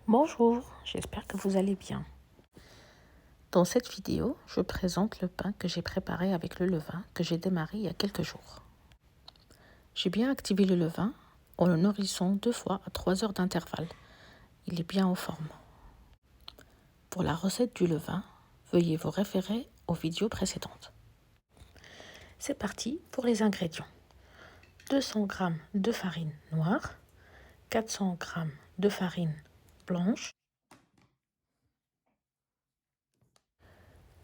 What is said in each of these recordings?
Bonjour, j'espère que vous allez bien. Dans cette vidéo, je présente le pain que j'ai préparé avec le levain que j'ai démarré il y a quelques jours. J'ai bien activé le levain en le nourrissant 2 fois à 3 heures d'intervalle. Il est bien en forme. Pour la recette du levain, veuillez vous référer aux vidéos précédentes. C'est parti pour les ingrédients. 200 g de farine noire, 400 g de farine blanche,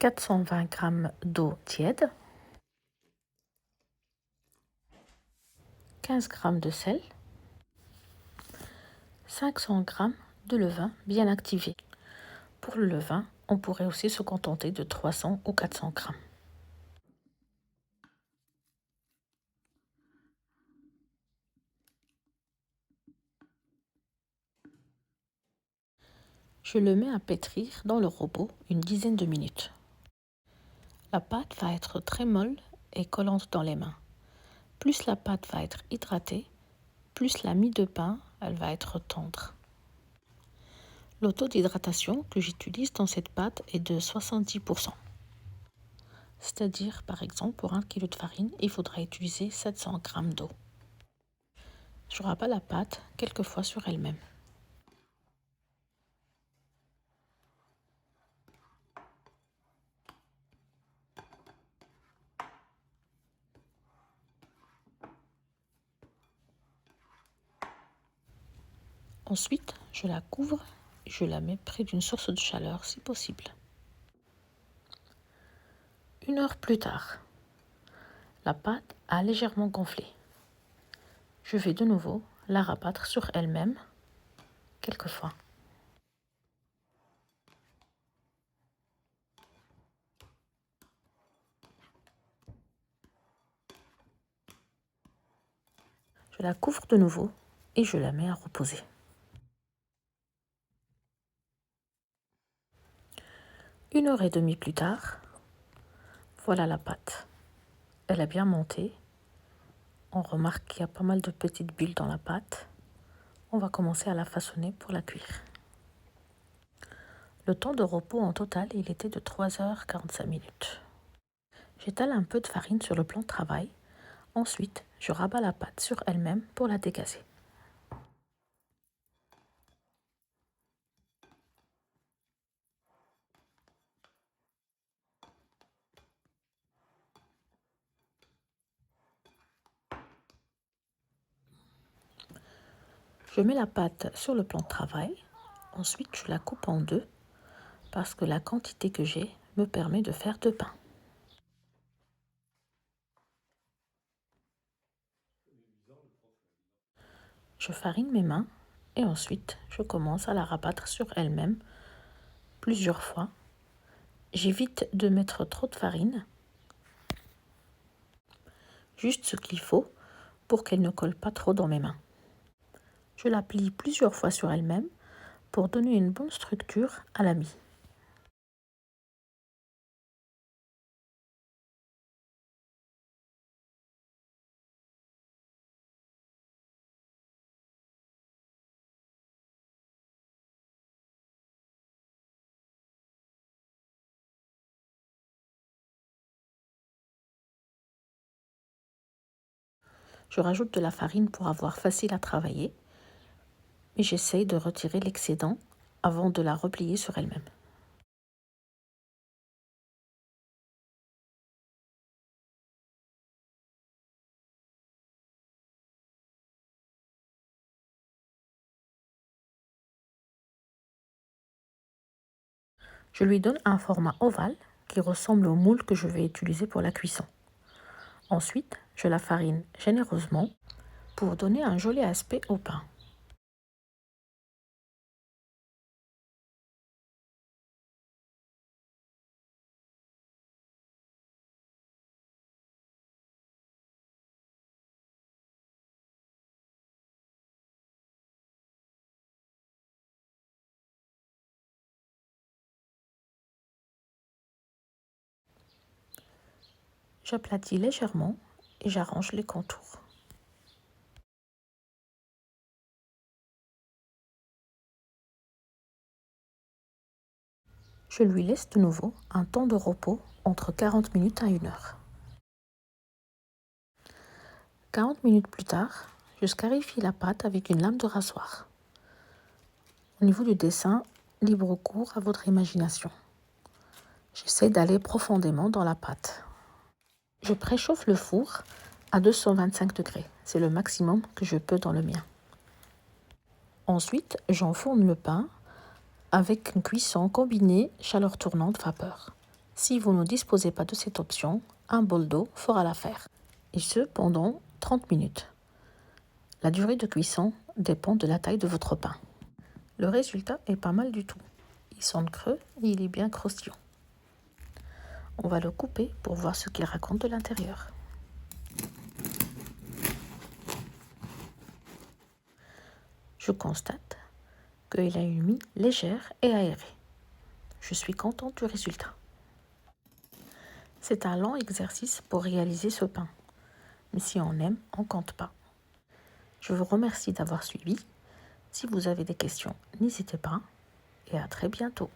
420 g d'eau tiède, 15 g de sel, 500 g de levain bien activé. Pour le levain, on pourrait aussi se contenter de 300 ou 400 g. Je le mets à pétrir dans le robot une dizaine de minutes. La pâte va être très molle et collante dans les mains. Plus la pâte va être hydratée, plus la mie de pain, elle va être tendre. Le taux d'hydratation que j'utilise dans cette pâte est de 70%. C'est-à-dire, par exemple, pour 1 kg de farine, il faudra utiliser 700 g d'eau. Je rabats la pâte quelques fois sur elle-même. Ensuite, je la couvre et je la mets près d'une source de chaleur si possible. 1 heure plus tard, la pâte a légèrement gonflé. Je vais de nouveau la rabattre sur elle-même quelques fois. Je la couvre de nouveau et je la mets à reposer. Une heure et demie plus tard, voilà la pâte. Elle a bien monté. On remarque qu'il y a pas mal de petites bulles dans la pâte. On va commencer à la façonner pour la cuire. Le temps de repos en total, il était de 3h45. J'étale un peu de farine sur le plan de travail. Ensuite, je rabats la pâte sur elle-même pour la dégazer. Je mets la pâte sur le plan de travail. Ensuite, je la coupe en deux parce que la quantité que j'ai me permet de faire 2 pains. Je farine mes mains et ensuite je commence à la rabattre sur elle-même plusieurs fois. J'évite de mettre trop de farine, juste ce qu'il faut pour qu'elle ne colle pas trop dans mes mains. Je la plie plusieurs fois sur elle-même pour donner une bonne structure à la mie. Je rajoute de la farine pour avoir facile à travailler, mais j'essaye de retirer l'excédent avant de la replier sur elle-même. Je lui donne un format ovale qui ressemble au moule que je vais utiliser pour la cuisson. Ensuite, je la farine généreusement pour donner un joli aspect au pain. J'aplatis légèrement et j'arrange les contours. Je lui laisse de nouveau un temps de repos entre 40 minutes à 1 heure. 40 minutes plus tard, je scarifie la pâte avec une lame de rasoir. Au niveau du dessin, libre cours à votre imagination. J'essaie d'aller profondément dans la pâte. Je préchauffe le four à 225 degrés. C'est le maximum que je peux dans le mien. Ensuite, j'enfourne le pain avec une cuisson combinée chaleur tournante-vapeur. Si vous ne disposez pas de cette option, un bol d'eau fera l'affaire. Et ce, pendant 30 minutes. La durée de cuisson dépend de la taille de votre pain. Le résultat est pas mal du tout. Il sonne creux et il est bien croustillant. On va le couper pour voir ce qu'il raconte de l'intérieur. Je constate qu'il a une mie légère et aérée. Je suis contente du résultat. C'est un long exercice pour réaliser ce pain. Mais si on aime, on ne compte pas. Je vous remercie d'avoir suivi. Si vous avez des questions, n'hésitez pas et à très bientôt.